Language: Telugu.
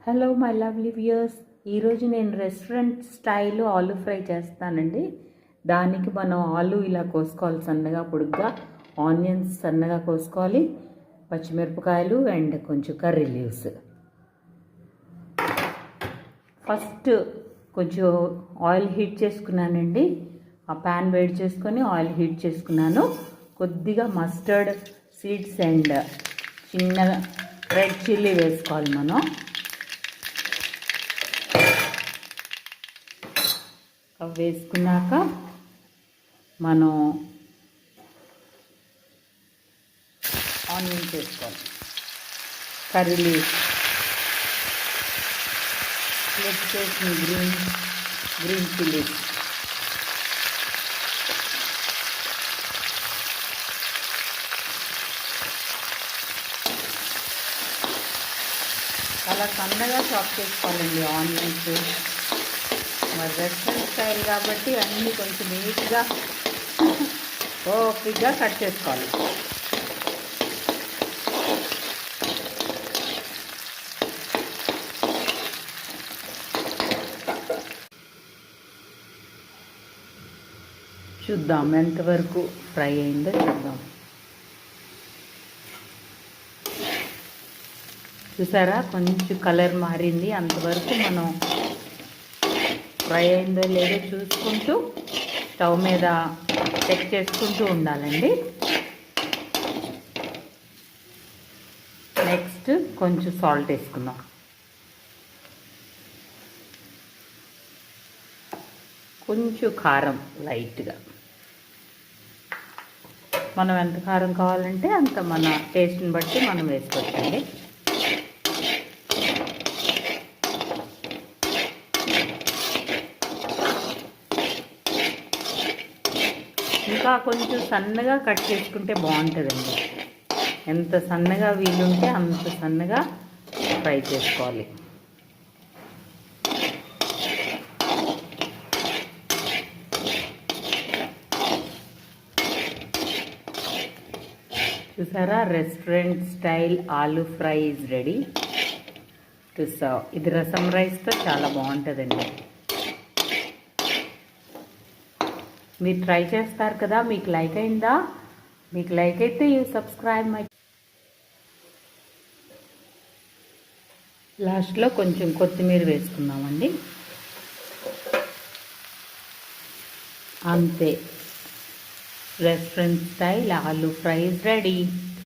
హలో మై లవ్లీ వ్యూయర్స్, ఈరోజు నేను రెస్టారెంట్ స్టైల్ ఆలూ ఫ్రై చేస్తానండి. దానికి మనం ఆలూ ఇలా కోసుకోవాలి, సన్నగా పొడుగ్గా. ఆనియన్స్ సన్నగా కోసుకోవాలి, పచ్చిమిరపకాయలు అండ్ కొంచెం కర్రీ లీవ్స్. ఫస్ట్ కొంచెం ఆయిల్ హీట్ చేసుకున్నానండి. ఆ ప్యాన్ వేడి చేసుకొని ఆయిల్ హీట్ చేసుకున్నాను. కొద్దిగా మస్టర్డ్ సీడ్స్ అండ్ చిన్న రెడ్ చిల్లీ వేసుకోవాలి. మనం అవి వేసుకున్నాక మనం ఆనియన్స్ వేసుకోవాలి, కర్రీ లీవ్స్, చేసిన గ్రీన్ చిల్లీస్, అలా సన్నగా చాప్ చేసుకోవాలండి ఆనియన్స్. మరి రెస్టారెంట్ స్టైల్ కాబట్టి అన్నీ కొంచెం నీట్గా ఓపిక్గా కట్ చేసుకోవాలి. చూద్దాం ఎంతవరకు ఫ్రై అయిందో చూద్దాం. చూసారా, కొంచెం కలర్ మారింది. అంతవరకు మనం ఫ్రై అయిందో లేదో చూసుకుంటూ స్టవ్ మీద చెక్ చేసుకుంటూ ఉండాలండి. నెక్స్ట్ కొంచెం సాల్ట్ వేసుకుందాం. కొంచెం కారం లైట్గా, మనం ఎంత కారం కావాలంటే అంత మన టేస్ట్ని బట్టి మనం వేసుకోవచ్చండి. ఇంకా కొంచెం సన్నగా కట్ చేసుకుంటే బాగుంటుందండి. ఎంత సన్నగా వీలుంటే అంత సన్నగా ఫ్రై చేసుకోవాలి. చూసారా, restaurant style aloo fry is ready to serve. ఇది రసం రైస్తో చాలా బాగుంటుందండి. మీరు ట్రై చేస్తారు కదా, మీకు లైక్ అయిందా? మీకు లైక్ అయితే యూ సబ్స్క్రైబ్ మై. లాస్ట్లో కొంచెం కొత్తిమీర వేసుకుందామండి. అంతే, restaurant style aloo fry is ready.